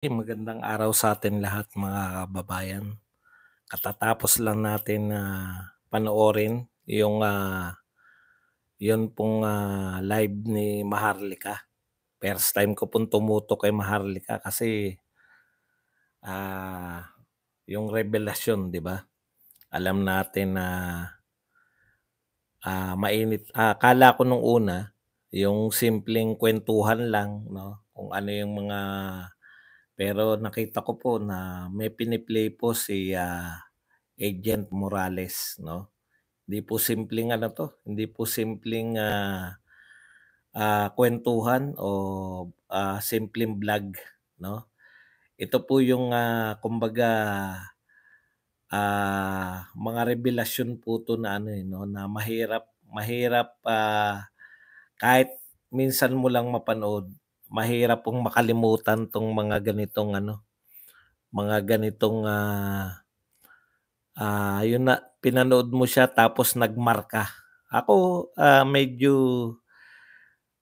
Magandang araw sa atin lahat mga kababayan. Katatapos lang natin na panoorin yung, 'yun pong, live ni Maharlika. First time ko pong tumutok kay Maharlika kasi, ah, yung revelasyon 'di ba? Alam natin na, mainit akala ko nung una yung simpleng kuwentuhan lang 'no, kung ano yung mga pero nakita ko po na may pini-play po si, Agent Morales 'no. Hindi po simpleng ano 'to, hindi po simpleng, kuwentuhan o, simpleng vlog 'no. Ito po yung, kumbaga, mga revelasyon po 'to na ano, 'no, na mahirap mahirap, kahit minsan mo lang mapanood, mahirap pong makalimutan 'tong mga ganitong ano, mga ganitong, yun na pinanood mo siya tapos nagmarka. Ako, medyo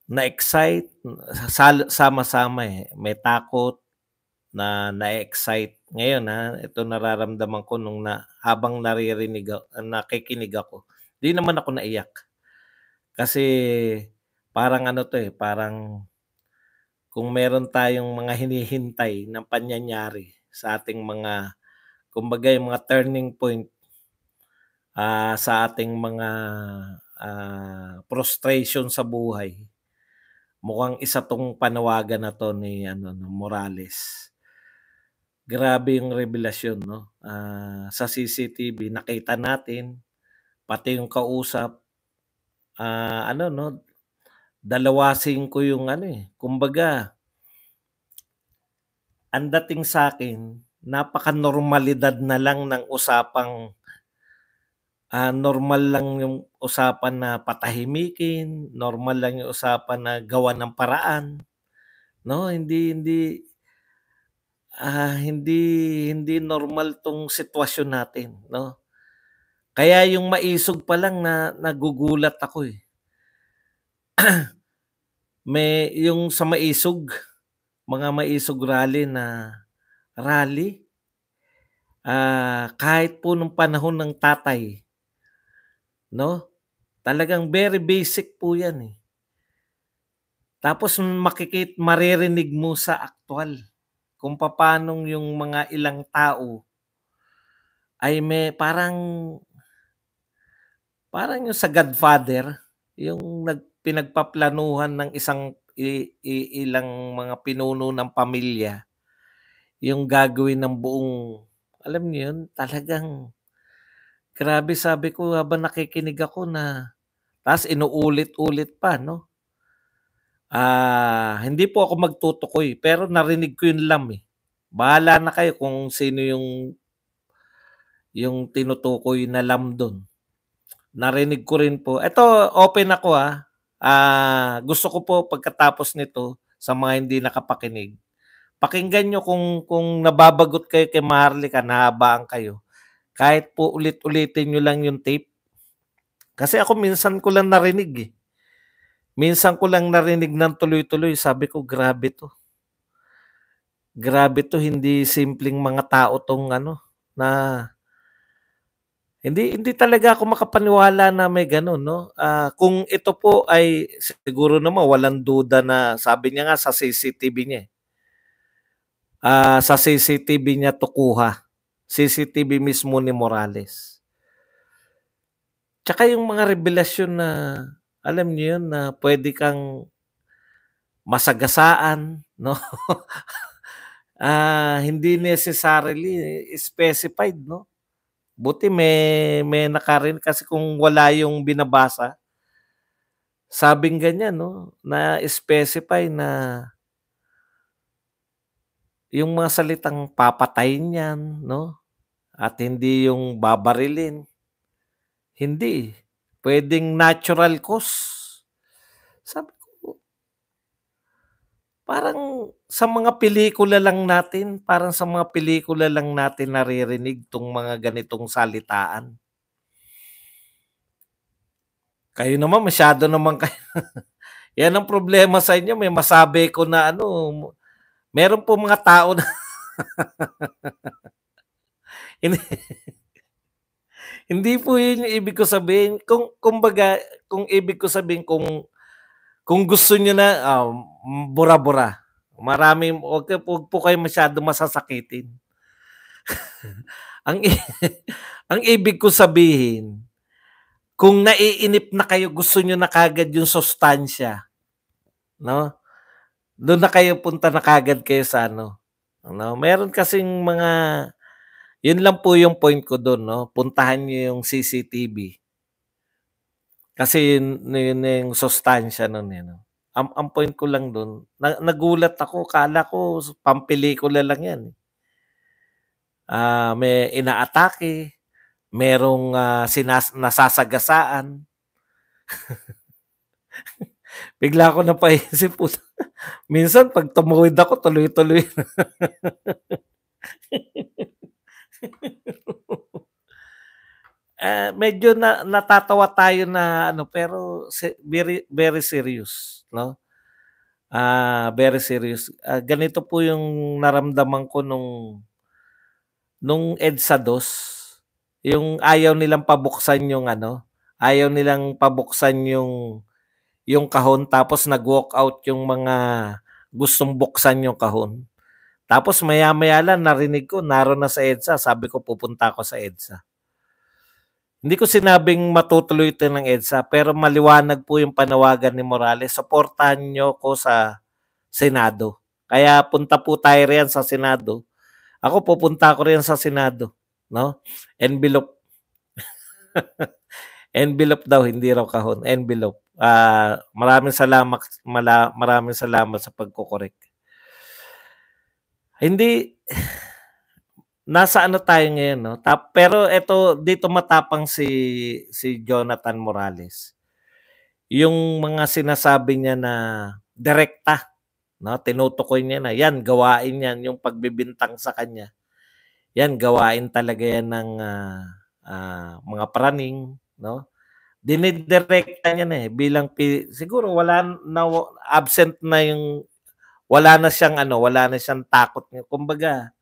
na-excite, sama-sama, may takot, na-excite. Ngayon, ito nararamdaman ko nung habang nakikinig ako. 'Di naman ako naiyak. Kasi parang ano 'to, parang kung meron tayong mga hinihintay na pangyayari sa ating mga kumbaga yung mga turning point, sa ating mga, frustration sa buhay. Mukhang isa 'tong panawagan na 'to ni ano, no, Morales. Grabe yung revelasyon 'no, sa CCTV nakita natin, pati yung kausap, ano 'no, dalawasing ko yung ano, kumbaga ang dating sa'kin napakanormalidad na lang ng usapang, normal lang yung usapan na patahimikin, normal lang yung usapan na gawan ng paraan 'no, hindi hindi normal 'tong sitwasyon natin 'no. Kaya yung maisog pa lang nagugulat ako, eh. Yung sa maisog, mga maisog rally, kahit po nung panahon ng tatay 'no, talagang very basic po 'yan, eh. Tapos maririnig mo sa aktuwal kung papaanong yung mga ilang tao ay may parang parang yung sa Godfather, yung pinagpaplanuhan ng isang ilang mga pinuno ng pamilya, yung gagawin ng buong alam niyo yun, talagang grabe sabi ko habang nakikinig ako na ta's inuulit-ulit pa 'no. Hindi po ako magtutukoy pero narinig ko yung lam, eh. Bahala na kayo kung sino yung tinutukoy na lam dun. Narinig ko rin po eto open ako, gusto ko po pagkatapos nito sa mga hindi nakapakinig, pakinggan niyo kung nababagot kayo kay Maharlika, nahabaan kayo, kahit po ulit-ulitin niyo lang yung tape. Kasi ako minsan ko lang narinig, eh. Minsan ko lang narinig ng tuloy-tuloy sabi ko, "Grabe 'to, grabe 'to hindi simpleng mga tao 'tong ano, na hindi talaga ako makapaniwala na may gano'n 'no, kung ito po ay siguro naman walang duda na sabi niya nga sa CCTV niya, sa CCTV niya 'to kuha, CCTV mismo ni Morales. Tsaka yung mga revelasyon na alam niyo yun na puwede kang masagasaan 'no, hindi necessarily specified 'no. Buti may nakarinig kasi kung wala yung binabasa, sabing ganyan 'no, na-specify na yung mga salitang papatayin niyan 'no, at hindi yung babarilin, hindi, puwedeng natural cause. Sabi ko, parang sa mga pelikula lang natin naririnig 'tong mga ganitong salitaan. Kayo naman masyado naman kayo 'yan ang problema sa inyo may masabi ko na ano Meron po mga tao na hindi hindi po 'yun yung ibig ko sabihin. Kung kumbaga, kung ibig ko sabihin kung gusto niyo na, bura-bura. Wag po kayo masyadong masasakitin. Ang i ang ibig ko sabihin, kung naiinip na kayo, gusto niyo na kaagad yung sustansya, 'no? Dun na kayo punta na kaagad kayo sa ano, meron kasing mga yun lang po yung point ko dun 'no, puntahan niyo yung CCTV. Kasi yun na yung sustansya nun, eh, 'no. Ang point ko lang dun, nagulat ako, akala ko pampelikula lang yan, eh. May inaatake, merong, nasasagasaan. Bigla ako napaisip, minsan 'pag tumuwid ako tuloy-tuloy. Medyo natatawa tayo na ano, pero very very serious 'no, very serious. Ganito po yung naramdaman ko nung EDSA 2, yung ayaw nilang pabuksan yung ano, ayaw nilang pabuksan yung kahon, tapos nag-walkout yung mga gustong buksan yung kahon. Tapos maya-maya lang narinig ko naroon na sa EDSA, sabi ko pupunta ako sa EDSA. Hindi ko sinabing matutuloy ito ng EDSA, pero maliwanag po yung panawagan ni Morales, suportahan niyo ko sa Senado. Kaya punta po tayo riyan sa Senado. Ako pupunta ako riyan sa Senado, 'no? Envelope. Envelope daw, hindi raw kahon, envelope. Maraming salamat sa pagko-correct. Hindi, nasa ano tayo ngayon 'no, pero eto dito matapang si Jonathan Morales. Yung mga sinasabi niya na direkta 'no, tinutukoy niya na, yan gawain yan, yung pagbibintang sa kanya. Yan gawain talaga yan ng, mga praning 'no. Dinidirekta niya na, eh, bilang siguro absent na yung wala na siyang takot. Kumbaga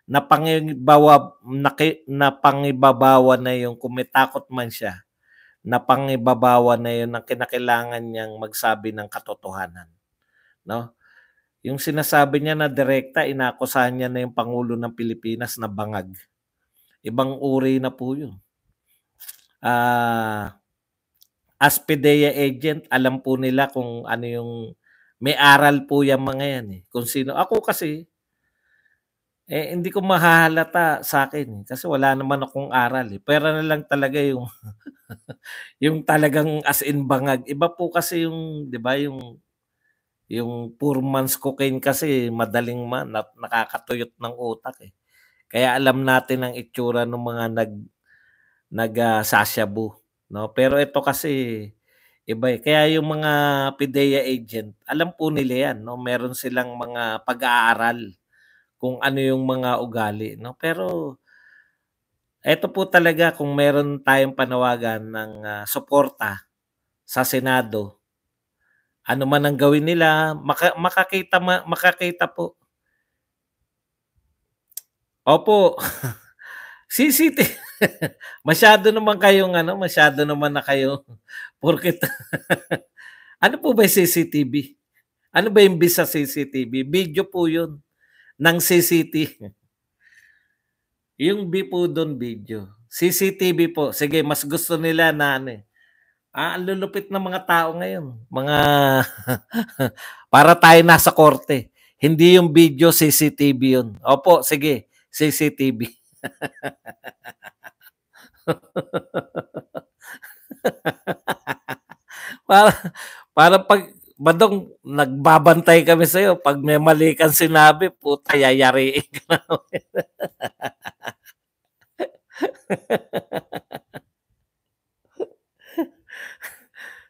napangibabawan na yung kung may takot man siya, napangibabawan na yun ng kinakailangan niyang magsabi ng katotohanan, 'no? Yung sinasabi niya na direkta, inaakusahan niya na yung Pangulo ng Pilipinas na bangag. Ibang uri na po yun. As PDEA agent, alam po nila kung ano yung may aral po yang mga yan, eh, kung sino. Ako kasi, hindi ko mahahalata sa'kin, eh, kasi wala naman akong aral, eh. Pera na lang talaga yung yung talagang as in bangag. Iba po kasi yung 'di ba, yung poor man's cocaine kasi madaling nakakatuyot ng utak, eh. Kaya alam natin ang itsura ng mga sasyabu, 'no? Pero ito kasi iba, eh. Kaya yung mga PIDEA agent, alam po nila 'yan 'no, meron silang mga pag-aaral kung ano yung mga ugali 'no. Pero eto po talaga, kung meron tayong panawagan ng, suporta sa Senado, ano man ang gawin nila, makakita po. Opo, CCT masyado naman kayong ano, masyado naman na kayo porket ano po ba yung CCTV? Ano ba yung bis sa CCTV? Video po yun ng yung B po dun video. CCTV po, sige, mas gusto nila na ano, eh, ang lulupit ng mga tao ngayon, mga para tayo nasa korte. Hindi yung video, CCTV yun. Opo, sige, CCTV. Para para 'pag Badong, nagbabantay kami sa'yo 'pag may mali kang sinabi, puta yayariin ka namin.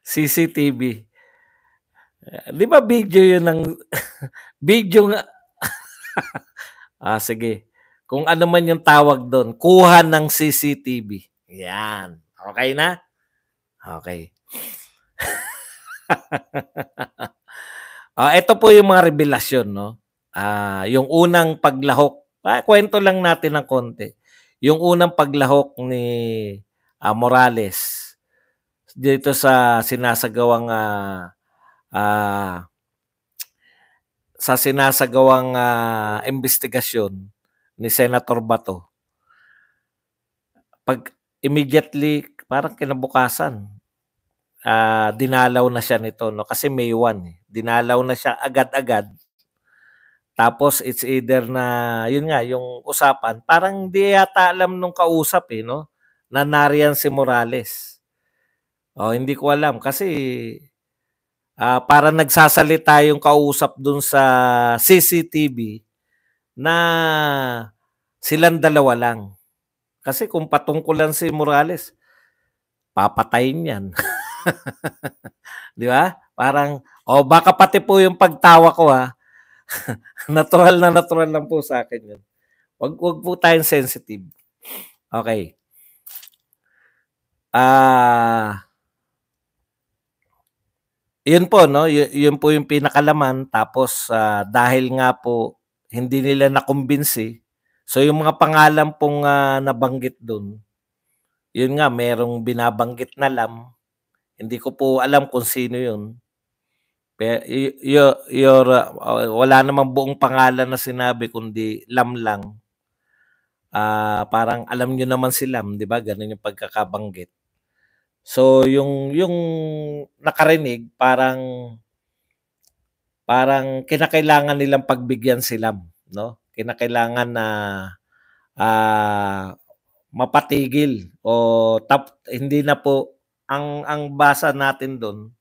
CCTV. 'Di ba video yun ng video nga. Sige. Kung ano man yung tawag dun, kuha ng CCTV. Yan, okey na? Okey. Ito po yung mga revelasyon 'no. Yung unang paglahok, kuwento lang natin ng konti. Yung unang paglahok ni, Morales dito sa sinasagawang, ah, investigasyon ni Senator Bato. 'Pag immediately, parang kinabukasan, dinalaw na siya nito 'no, kasi May 1, eh. Dinalaw na siya agad-agad. Tapos it's either na yun nga, yung usapan parang hindi yata alam nung kausap, eh, 'no, na nariyan si Morales. Hindi ko alam kasi, parang nagsasalita yung kausap dun sa CCTV na silang dalawa lang. Kasi kung patungkulan si Morales, papatayin 'yan. 'Di ba? Parang baka pati po yung pagtawa ko, natural lang po sa'kin yun. Wag po tayong sensitive. Okey. Yun po 'no, yun po yung pinakalaman tapos, dahil nga po hindi nila nakumbinsi, so yung mga pangalan pong, nabanggit dun, yun nga merong binabanggit na Lam, hindi ko po alam kung sino yun. Wala namang buong pangalan na sinabi kundi Lam lang. Parang alam niyo naman si Lam, 'di ba, gano'n yung pagkakabanggit. So yung nakarinig parang kinakailangan nilang pagbigyan si Lam, 'no? Kinakailangan na, mapatigil o hindi na po ang basa natin dun,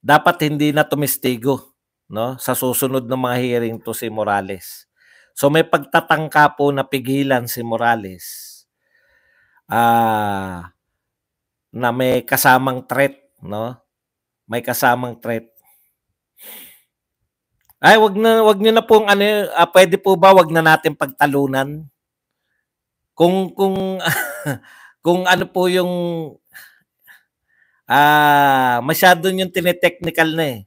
dapat hindi na tumestigo, 'no, sa susunod na mga hearing 'to si Morales. So may pagtatangka po na pigilan si Morales, ah, na may kasamang threat, 'no, may kasamang threat. Ay wag niyo na pong ano, puwede po ba wag na natin pagtalunan? Kung kung ano po yung, masyado niyong tine-technical na, eh.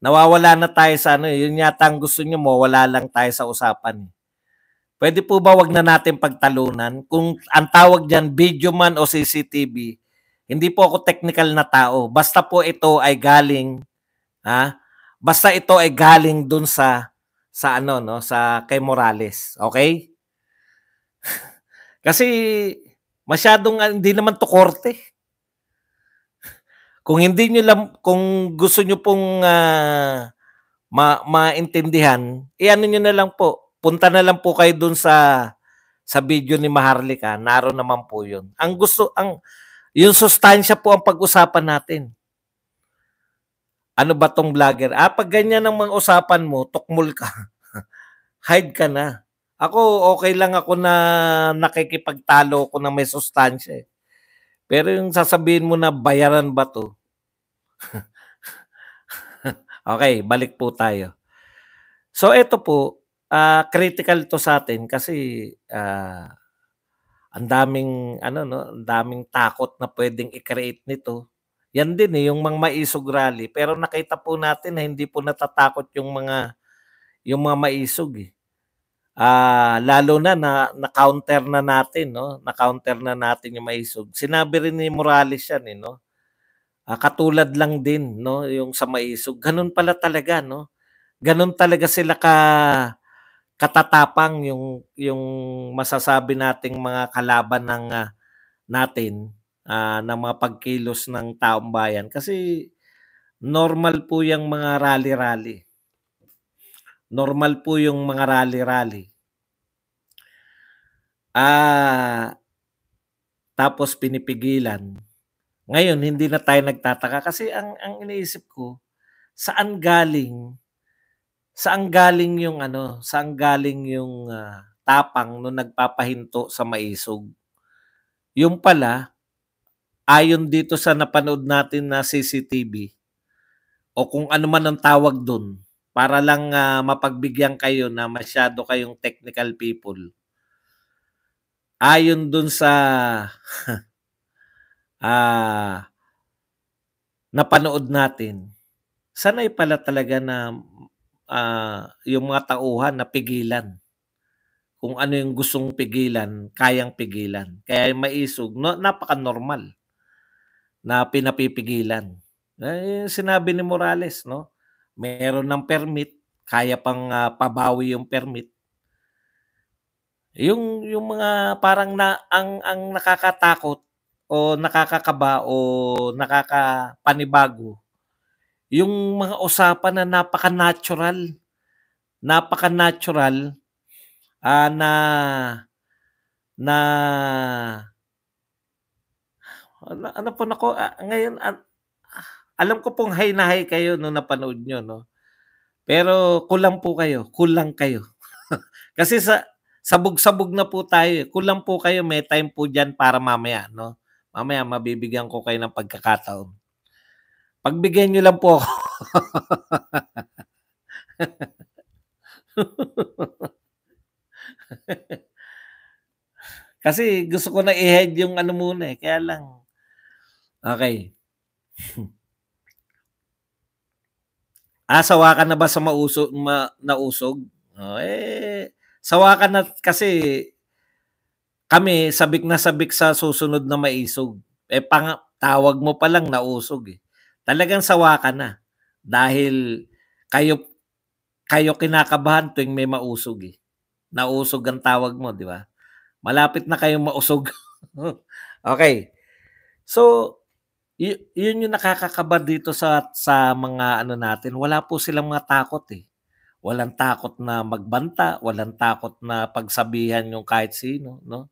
Nawawala na tayo sa ano, eh, yun yata ang gusto niyo mawala lang tayo sa usapan, eh. Puwede po ba wag na natin pagtalunan? Kung ang tawag diyan video man o CCTV, hindi po ako technical na tao, basta po ito ay galing, basta ito ay galing dun sa ano 'no, sa kay Morales, okey? Kasi masyadong hindi naman 'to korte. Kung hindi niyo kung gusto niyo pong, maintindihan, i-ano niyo na lang po, punta na lang po kayo dun sa video ni Maharlika, naroon naman po yun. Yung sustansya po ang pag-usapan natin. Ano ba 'tong vlogger? 'Pag ganyan ang mga usapan mo, tukmol ka, hide ka na. Ako, okey lang ako na nakikipagtalo ako ng may sustansya, eh. Pero yung sasabihin mo na bayaran ba 'to? Okey, balik po tayo. So eto po, critical 'to sa'tin kasi, ang daming ano 'no, ang daming takot na puwedeng i-create nito. Yan din, eh, yung Mang Maisog Rally, pero nakita po natin na hindi po natatakot yung mga maisog, eh. Lalo na na-counter na natin 'no, na-counter na natin yung maisog. Sinabi rin ni Morales yan, eh, 'no, katulad lang din 'no, yung sa maisog. Gano'n pala talaga 'no, gano'n talaga sila katatapang yung masasabi nating mga kalaban natin, ng mga pagkilos ng taong bayan. Kasi normal po yang mga rally-rally. Normal po yung mga rally-rally. Tapos pinipigilan. Ngayon hindi na tayo nagtataka kasi ang iniisip ko, saan galing yung ano, saan galing yung, tapang nung nagpapahinto sa maisog. Yung pala, ayon dito sa napanood natin na CCTV o kung ano man ang tawag dun, para lang, mapagbigyan kayo na masyado kayong technical people. Ayon dun sa, napanood natin, sanay pala talaga na yung mga tauhan na pigilan. Kung ano yung gustong pigilan, kayang pigilan. Kaya yung maisog napaka-normal na pinapipigilan. Sinabi ni Morales 'no, meron ng permit, kaya pang, pabawi yung permit. Yung mga parang ang nakakatakot o nakakakaba o nakakapanibago, yung mga usapan na napaka-natural. Napaka-natural, na na ano po naku, ngayon alam ko pong high na high kayo nung napanood niyo 'no, pero kulang kayo. Kasi sabog-sabog na po tayo, eh, kulang po kayo, may time po diyan para mamaya 'no. Mamaya mabibigyan ko kayo ng pagkakataon. Pagbigyan niyo lang po ako. Kasi gusto ko na i-head yung ano muna, eh, kaya lang okey. Sawa ka na ba sa nausog? Oh, sawa ka na kasi kami sabik na sabik sa susunod na maisog. Tawag mo pa lang nausog, eh. Talagang sawa ka na dahil kayo kayo kinakabahan tuwing may mausog, eh. Nausog ang tawag mo, 'di ba? Malapit na kayong mausog. Okey. So, yun yung nakakakaba dito sa mga ano natin, wala po silang mga takot, eh. Walang takot na magbanta, walang takot na pagsabihan yung kahit sino 'no.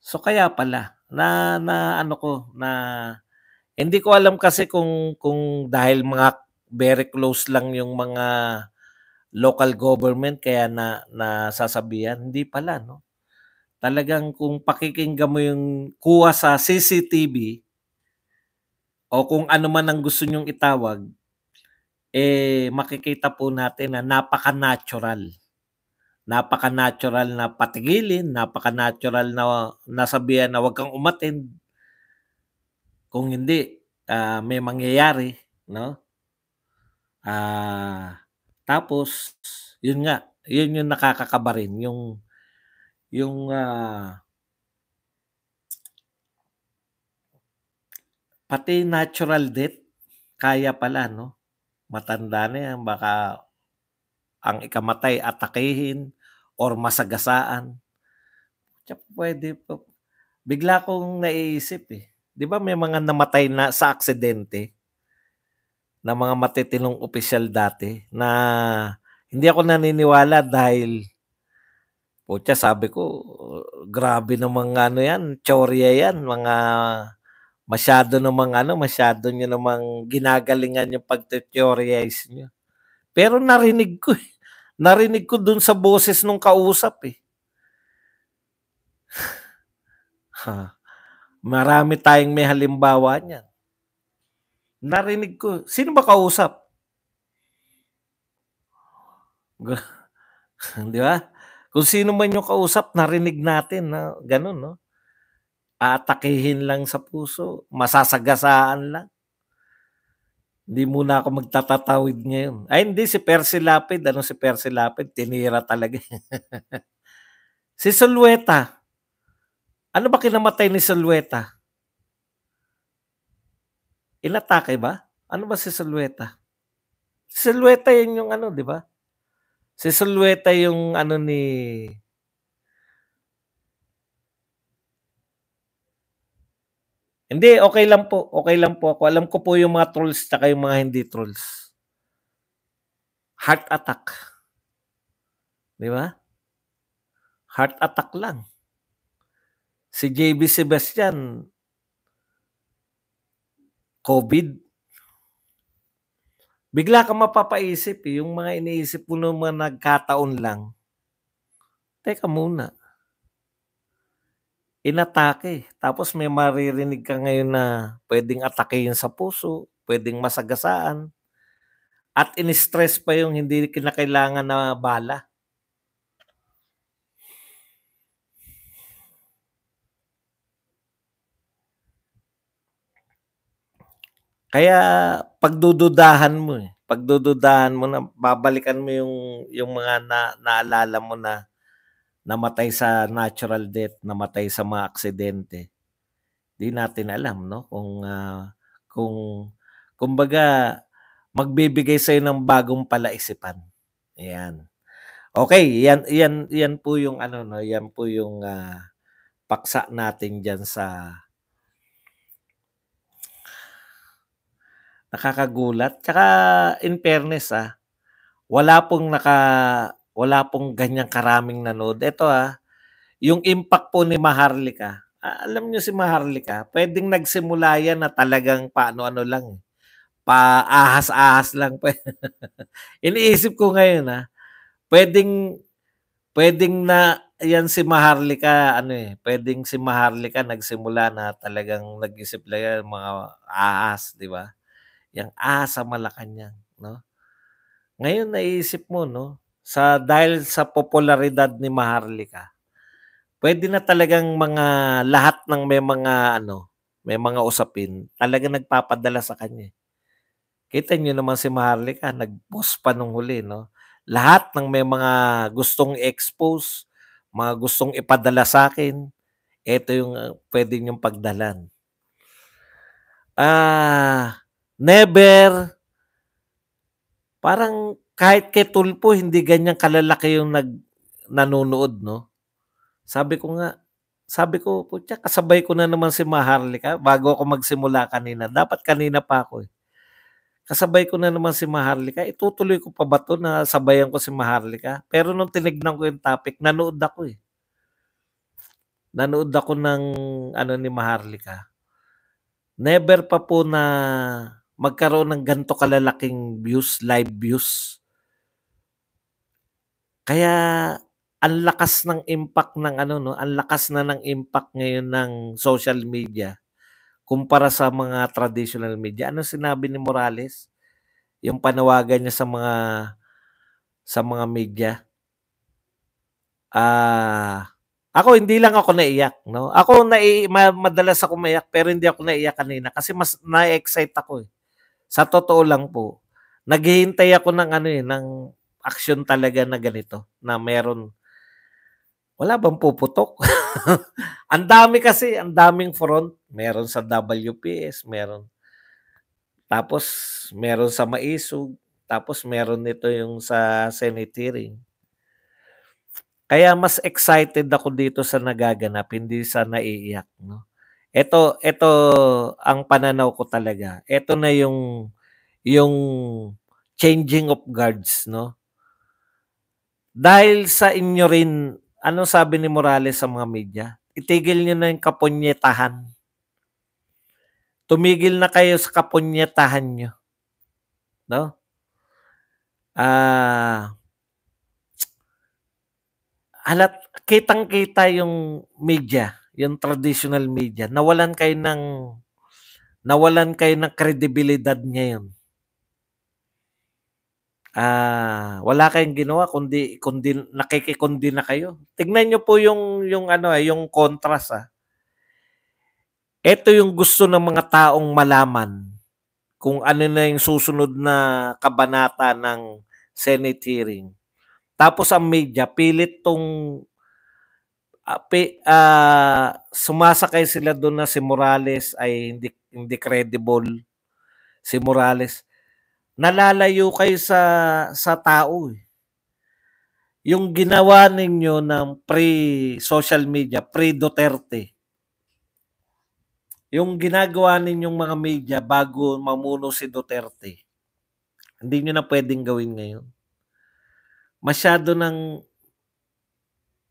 So, kaya pala na ano ko na hindi ko alam kasi kung dahil mga very close lang yung mga local government kaya nasasabihan, hindi pala 'no. Talagang kung pakikinggan mo yung kuha sa CCTV o kung ano man ang gusto niyong itawag, makikita po natin na napaka-natural. Napaka-natural na patigilin, napaka-natural na nasabihan na "Wag kang umattend, kung hindi, may mangyayari," 'no? Tapos yun nga, yun yung nakakakaba rin yung, pati natural death kaya pala 'no? Matanda na 'yan baka ang ikamatay atakihin or masagasaan. Puwede pa bigla kong naiisip, eh, 'di ba may mga namatay na sa aksidente na mga matitinong opisyal dati na hindi ako naniniwala dahil sabi ko, grabe namang ano 'yan, tsorya 'yan, masyado niyo namang ginagalingan yung pagte-teorized niyo. Pero narinig ko dun sa boses nung kausap, eh. Marami tayong may halimbawa niyan. Narinig ko, sino ba kausap? 'Di ba? Kung sino man yung kausap narinig natin na gano'n 'no, aatakihin lang sa puso, masasagasaan lang. Hindi muna ako magtatatawid ngayon. Ay hindi si Percy Lapid, si Percy Lapid tinira talaga, eh. Si Zulueta, ano ba kinamatay ni Zulueta? Inatake ba? Ano ba si Zulueta? Si Zulueta yun yung ano 'di ba? Si Zulueta yung ano ni hindi, okey lang po ako. Alam ko po yung mga trolls tsaka yung mga hindi trolls. Heart attack, 'di ba? Heart attack lang. Si JB Sebastian, COVID. Bigla kang mapapaisip, eh, yung mga iniisip mo nung mga nagkataon lang, teka muna, inatake tapos may maririnig ka ngayon na puwedeng atakihin sa puso, puwedeng masagasaan at ini-stress pa yung hindi kinakailangan na bala. Kaya pagdududahan mo, eh, pagdududahan mo na, babalikan mo yung mga naalala mo na namatay sa natural death, namatay sa mga aksidente. 'Di natin alam 'no kung kumbaga magbibigay sa'yo ng bagong palaisipan, ayan. Okey, yan po yung ano 'no, yan po yung, paksa natin diyan sa nakakagulat. Tsaka in fairness, wala pong ganyang karaming nanood. Eto, yung impact po ni Maharlika, alam niyo si Maharlika, puwedeng nagsimula yan na talagang paano-ano lang, paahas-ahas lang iniisip ko ngayon, puwedeng puwedeng na yan si Maharlika ano, puwedeng si Maharlika nagsimula na talagang nag-isip lang yan mga ahas, 'di ba? Yang ahas sa Malacanang, 'no? Ngayon naiisip mo 'no, dahil sa popularidad ni Maharlika, puwede na talagang mga lahat ng may mga ano, may mga usapin talagang nagpapadala sa kanya, eh. Kita niyo naman si Maharlika nag-post pa nung huli 'no, lahat ng may mga gustong i-expose, mga gustong ipadala sa'kin, eto yung, puwede niyong pagdalan. Never parang kahit kay Tulfo hindi ganyan kalalaki yung nanonood 'no. Sabi ko nga, sabi ko, "Putya kasabay ko na naman si Maharlika bago ako magsimula kanina." Dapat kanina pa ako, eh. Kasabay ko na naman si Maharlika, itutuloy ko pa ba 'to na sabayan ko si Maharlika? Pero nung tinignan ko yung topic nanood ako, eh. Nanood ako ng ano ni Maharlika. Never pa po na magkaroon ng ganito kalalaking views, live views. Kaya ang lakas ng impact ng ano 'no, ang lakas na ng impact ngayon ng social media kumpara sa mga traditional media. Ano sinabi ni Morales? Yung panawagan niya sa mga media. Ako hindi lang ako naiyak 'no. Ako madalas ako maiyak pero hindi ako naiyak kanina kasi mas na-excite ako, eh. Sa totoo lang po. Naghihintay ako ng ano, ng aksyon talaga na ganito, na wala bang puputok? Ang dami kasi, ang daming front. Meron sa WPS, tapos meron sa Maisog, tapos meron nito yung sa Senate hearing. Kaya mas excited ako dito sa nagaganap, hindi sa naiiyak 'no. Ito ang pananaw ko talaga. Ito na yung changing of guards 'no. Dahil sa inyo rin, anong sabi ni Morales sa mga media? Itigil niyo na yung kapunyetahan. Tumigil na kayo sa kapunyetahan niyo, 'no? Ah, kitang-kita yung media, yung traditional media, nawalan kayo ng kredibilidad ngayon. Wala kayong ginawa kundi nakikikundi na kayo. Tignan niyo po yung ano, yung contrast, Ito yung gusto ng mga taong malaman kung ano na yung susunod na kabanata ng Senate hearing. Tapos ang media pilit sumasakay sila dun na si Morales ay hindi credible. Si Morales, nalalayo kayo sa tao, eh. Yung ginawa ninyo ng pre-social media, pre-Duterte, yung ginagawa ninyong mga media bago mamuno si Duterte, hindi nyo na pwedeng gawin ngayon. Masyado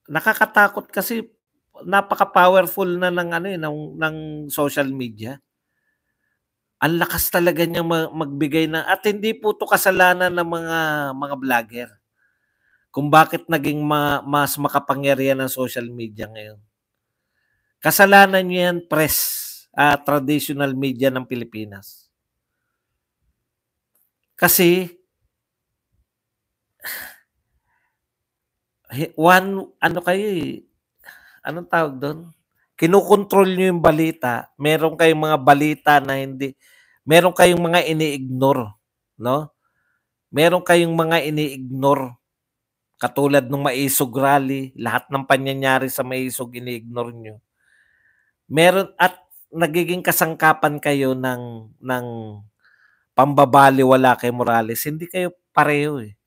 nakakatakot kasi napaka-powerful na ng social media. Ang lakas talaga niyang magbigay at hindi po 'to kasalanan ng mga vlogger. Kung bakit naging mas makapangyarihan ang social media ngayon. Kasalanan niyo yan press, traditional media ng Pilipinas. Kasi ano kayo, anong tawag do'n? Kinokontrol niyo yung balita. Meron kayong mga balita na meron kayong mga ini-ignore, 'no? Meron kayong mga ini-ignore katulad nung Maisog Rally, lahat ng pangyayari sa Maisog ini-ignore niyo. Meron at nagiging kasangkapan kayo ng pambabalewala kay Morales, hindi kayo pareho, eh.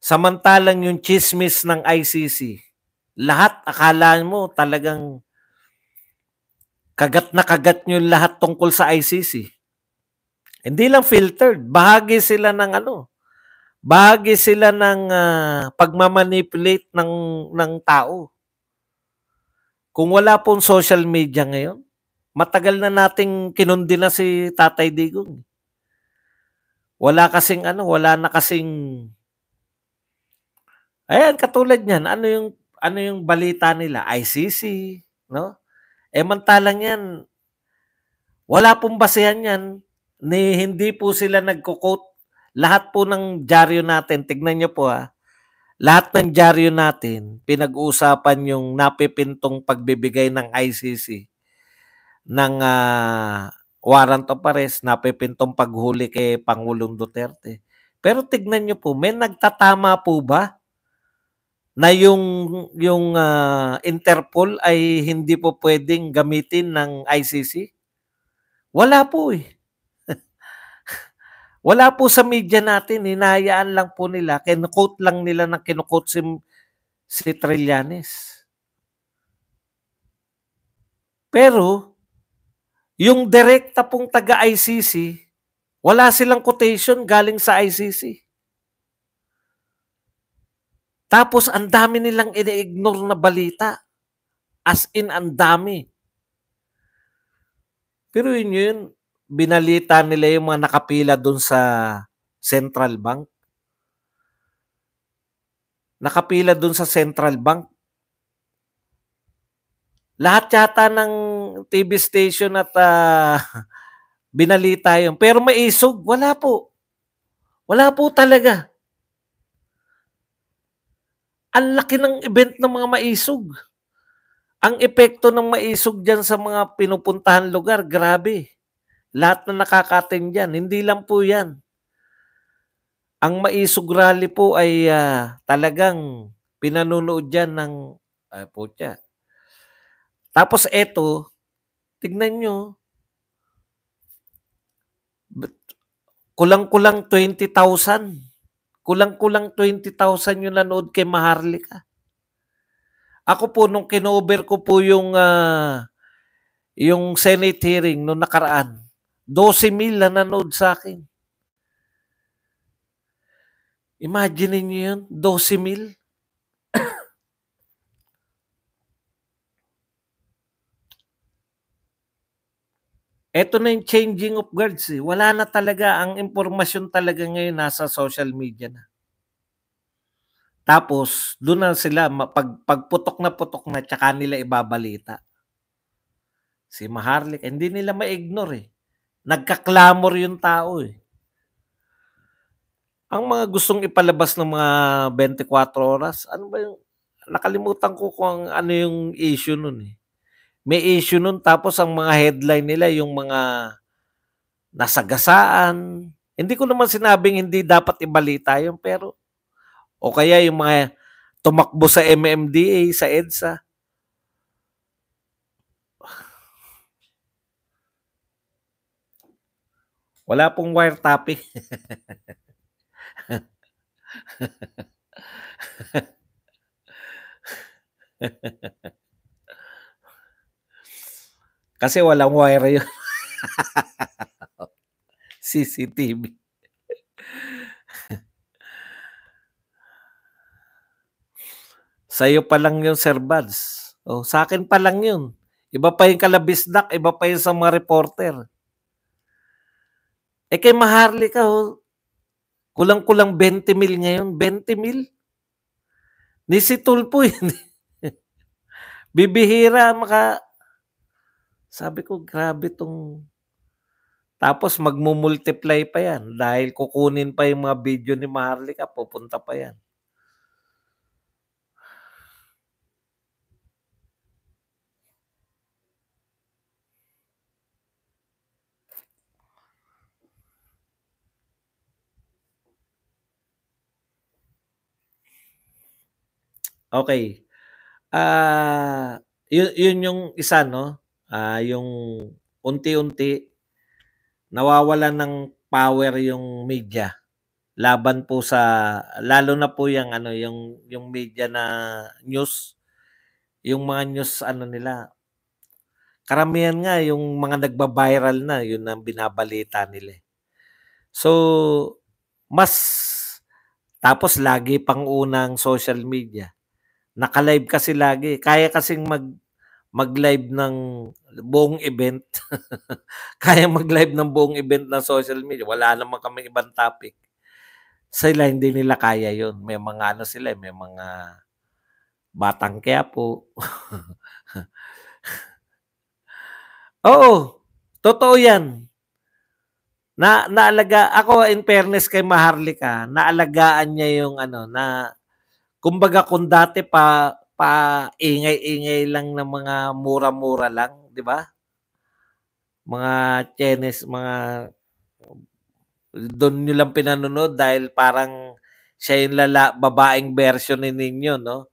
Samantalang yung tsismis ng ICC, lahat akala mo talagang kagat na kagat nyo lahat tungkol sa ICC. Hindi lang filtered, bahagi sila ng pagmamanipulate ng tao. Kung wala pong social media ngayon, matagal na nating kinundi na si Tatay Digong. Wala na kasing ayan katulad niyan, ano yung balita nila, ICC, no? Mantalang yan, wala pong basehan yan, hindi po sila nagko-quote. Lahat po ng dyaryo natin, tignan niyo po lahat ng dyaryo natin, pinag-uusapan yung napipintong pagbibigay ng ICC ng warrant of arrest, napipintong paghuli kay Pangulong Duterte. Pero tignan niyo po, may nagtatama po ba na yung Interpol ay hindi po pwedeng gamitin ng ICC? Wala po eh. Wala po sa media natin, hinahayaan lang po nila, kinu-quote lang nila ng kinu-quote si Trillanes. Pero, yung direkta pong taga-ICC, wala silang quotation galing sa ICC. Tapos, ang dami nilang ini-ignore na balita. As in, ang dami. Pero yun, binalita nila yung mga nakapila dun sa Central Bank. Nakapila dun sa Central Bank. Lahat yata ng TV station at binalita yun. Pero Maisog, wala po. Wala po talaga. Ang laki ng event ng mga Maisog. Ang epekto ng Maisog dyan sa mga pinupuntahan lugar, grabe. Lahat na nakaka-attend dyan. Hindi lang po yan. Ang Maisog Rally po ay talagang pinanunood dyan ng putya. Tapos eto, tignan nyo, kulang-kulang 20,000. Kulang-kulang 20,000 yung nanood kay Maharlika. Ako po, nung kinover ko po yung Senate hearing nung nakaraan, 12,000 na nanood sa akin. Imagine niyo yun, 12,000. Ito na yung changing of guards. Wala na talaga. Ang impormasyon talaga ngayon nasa social media na. Tapos, doon na sila, pagputok na tsaka nila ibabalita. Si Maharlika, hindi nila ma-ignore eh. Nagka-clamor yung tao eh. Ang mga gustong ipalabas ng mga 24 oras, ano ba yung, nakalimutan ko kung ano yung issue nun eh. May issue nun, tapos ang mga headline nila, yung mga nasagasaan. Hindi ko naman sinabing hindi dapat ibalita yun, pero o kaya yung mga tumakbo sa MMDA, sa EDSA. Wala pong wiretapping. Kasi walang wire yun. CCTV. Sa'yo pa lang yun, Sir Buds. O, sa akin pa lang yun. Iba pa yung kalabisdak, iba pa yung sa mga reporter. Kay Maharlika, kulang-kulang 20,000 ngayon. 20,000? Ni si Tulpo yun. Bibihira, sabi ko, grabe tong. Tapos magmumultiply pa yan dahil kukunin pa yung mga video ni Maharlika, pupunta pa yan. Okay. Yun yung isa 'no, yung unti-unti nawawalan ng power yung media laban po sa lalo na po yung ano, yung media na news, yung mga news ano nila, karamihan nga yung mga nagba-viral na yun ang binabalita nila, eh. So, mas tapos lagi pang unang social media. Naka-live kasi lagi, kaya kasing mag-live ng buong event. Kayang mag-live ng buong event ng social media, wala naman kaming ibang topic. Sila hindi nila kaya yun, may mga ano sila, eh, may mga Batang Quiapo. Oo, totoo yan. Ako in fairness kay Maharlika, naalagaan niya yung ano, na kumbaga kung dati ingay lang ng mga mura-mura lang, 'di ba? Mga Chinese, mga dun niyo lang pinanonood dahil parang siya yung babaeng version ni Nino, 'no?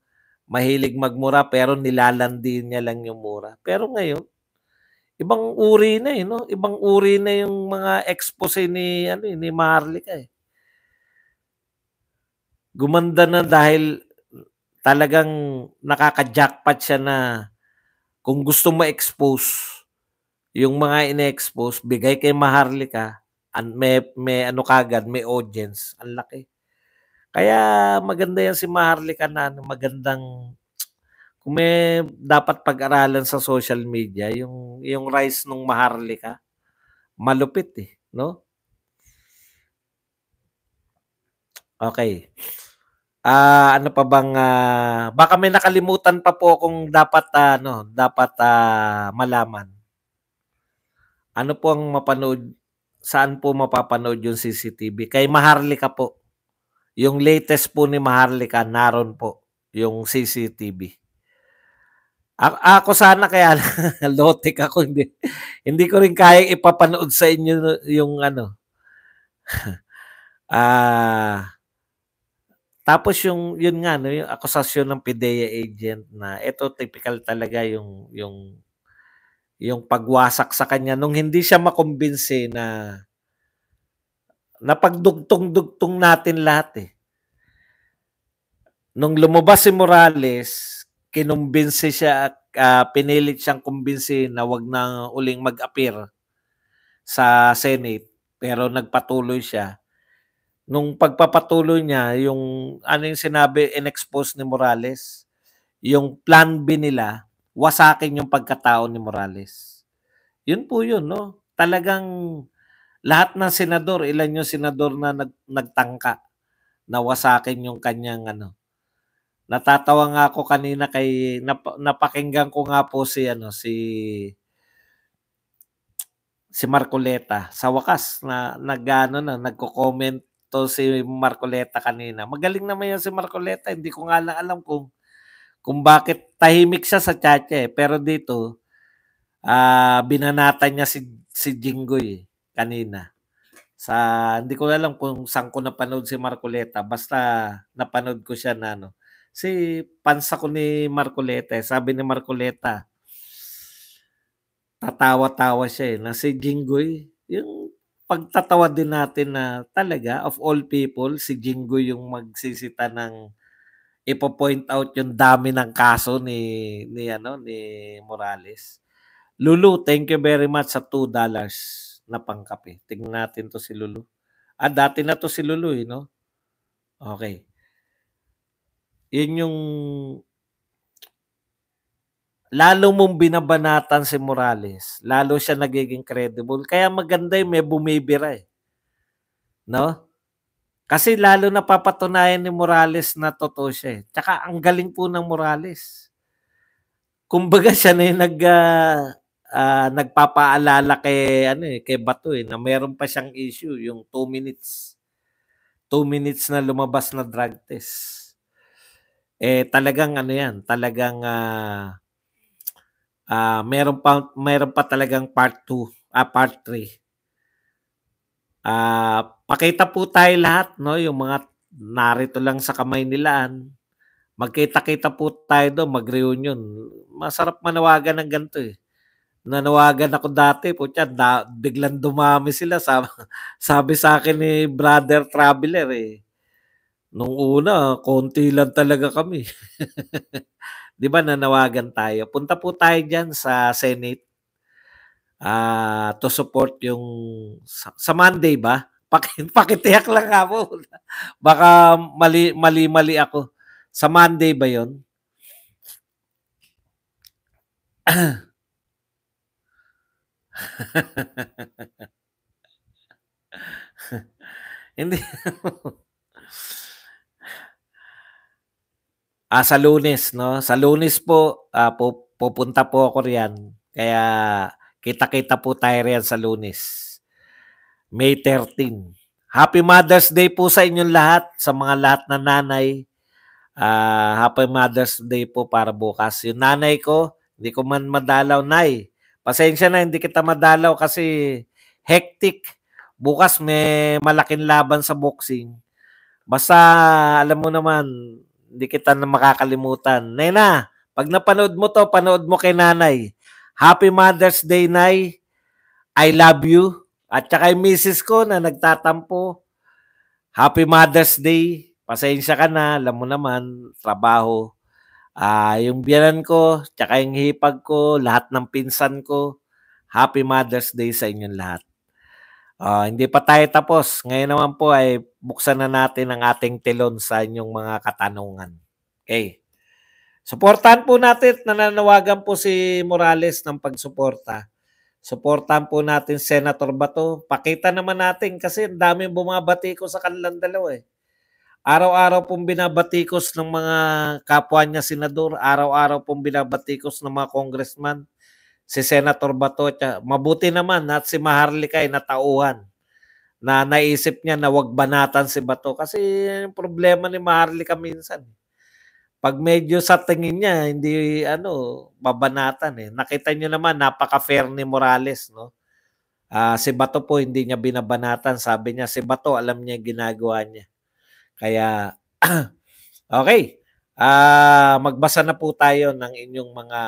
Mahilig magmura pero nilalandi niya lang yung mura. Pero ngayon, ibang uri na, eh, 'no? Ibang uri na yung mga expose ni ano, eh, ni Maharlika, eh. Gumanda na dahil talagang nakaka-jackpot siya na kung gusto ma-expose yung mga ine-expose, bigay kay Maharlika, may ano kaagad, may audience, ang laki. Kaya maganda yan si Maharlika na ano, magandang kung may dapat pag-aralan sa social media, yung rise nung Maharlika, malupit, eh, 'no? Okay. Ano pa bang, baka may nakalimutan pa po akong dapat ano, dapat, malaman. Ano po ang saan po mapapanood yung CCTV? Kay Maharlika po. Yung latest po ni Maharlika, naroon po yung CCTV. Ako sana kaya low-tech ako, hindi ko rin kayang ipapanood sa inyo yung ano, ah, tapos yun nga 'no, yung akusasyon ng PIDEA agent na eto tipikal talaga yung pagwasak sa kanya nung hindi siya makumbinsi na napagdugtong-dugtong natin lahat, eh. Nung lumabas si Morales, kinumbinsi siya at, pinilit siyang kumbinsihin na 'wag na uling mag-appear sa Senate, pero nagpatuloy siya. Nung pagpapatuloy niya, yung ano yung sinabi, in-expose ni Morales, yung plan B nila, wasakin yung pagkatao ni Morales. Yun po yun, 'no? Talagang lahat ng senador, ilan yung senador na nagtangka na wasakin yung kanyang ano. Natatawa nga ako kanina napakinggan ko nga po si Marcoleta. Sa wakas na nag-aano na, nagko-comment si Marcoleta kanina. Magaling naman 'yan si Marcoleta, hindi ko nga lang alam kung bakit tahimik siya sa tiyatya, eh. Pero dito, binanatan niya si Jinggoy, eh, kanina. Hindi ko alam kung saan ko napanood si Marcoleta, basta napanood ko siya na ano. Si fans ako ni Marcoleta, eh. Sabi ni Marcoleta, tatawa-tawa siya, eh, na si Jinggoy, yung pagtatawa din natin na talaga of all people, si Jinggoy yung magsisita ng ipo-point out yung dami ng kaso ni Morales. Lulu, thank you very much sa $2 na pangkape. Tingnan natin 'to si Lulu. Dati na 'to si Lulu, eh, 'no? Okay. Yun yung lalo mong binabanatan si Morales, lalo siya nagiging credible. Kaya maganda yung may bumibira, eh, 'no? Kasi lalo napapatunayan ni Morales na totoo siya, eh. Tsaka ang galing po ng Morales. Kumbaga siya na yung nagpapaalala kay ano, eh, kay Bato, eh, na meron pa siyang issue, yung 2 minutes. 2 minutes na lumabas na drug test. Eh, talagang ano 'yan, talagang, meron pa talagang part 2, part 3. Pakita po tayo lahat 'no, yung mga narito lang sa kamay nilaan, Magkita-kita po tayo do'n, mag-reunion. Masarap manawagan ng ganito, eh. Nanawagan ako dati, putya biglang dumami sila. Sabi sa akin ni Brother Traveler, eh, nung una konti lang talaga kami. 'Di ba nanawagan tayo. Punta po tayo diyan sa Senate, to support yung sa Monday ba? Pakitiyak lang ako. Baka mali ako. Sa Monday ba 'yon? Hindi. Sa Lunes 'no? Sa Lunes po, pupunta po ako riyan. Kaya kita-kita po tayo riyan sa Lunes, May 13. Happy Mother's Day po sa inyong lahat, sa mga lahat na nanay. Happy Mother's Day po para bukas. Yung nanay ko, hindi ko man madalaw, Nay. Pasensya na, hindi kita madalaw kasi hectic. Bukas may malaking laban sa boxing. Basta alam mo naman, hindi kita na makakalimutan. Nena, pag napanood mo to, panood mo kay nanay. Happy Mother's Day, Nay. I love you. At saka yung misis ko na nagtatampo. Happy Mother's Day. Pasensya ka na, alam mo naman, trabaho. Yung biyenan ko, tsaka yung hipag ko, lahat ng pinsan ko, Happy Mother's Day sa inyong lahat. Hindi pa tayo tapos. Ngayon naman po ay buksan na natin ang ating telon sa inyong mga katanungan. Okay. Suportahan po natin, nananawagan po si Morales ng pagsuporta. Suportahan po natin Senator Bato. Pakita naman natin kasi ang daming bumabati ko sa kanilang dalawa eh. Araw-araw pong binabatikos ng mga kapwa niya senador, araw-araw pong binabatikos ng mga congressman, si Senator Bato. Mabuti naman at si Maharlika ay natauhan na naisip niya na wag banatan si Bato kasi yung problema ni Maharlika minsan. Pag medyo sa tingin niya, hindi babanatan eh. Nakita niyo naman, napaka-fair ni Morales, no? Si Bato po hindi niya binabanatan. Sabi niya, si Bato alam niya yung ginagawa niya. Kaya, okay. Magbasa na po tayo ng inyong mga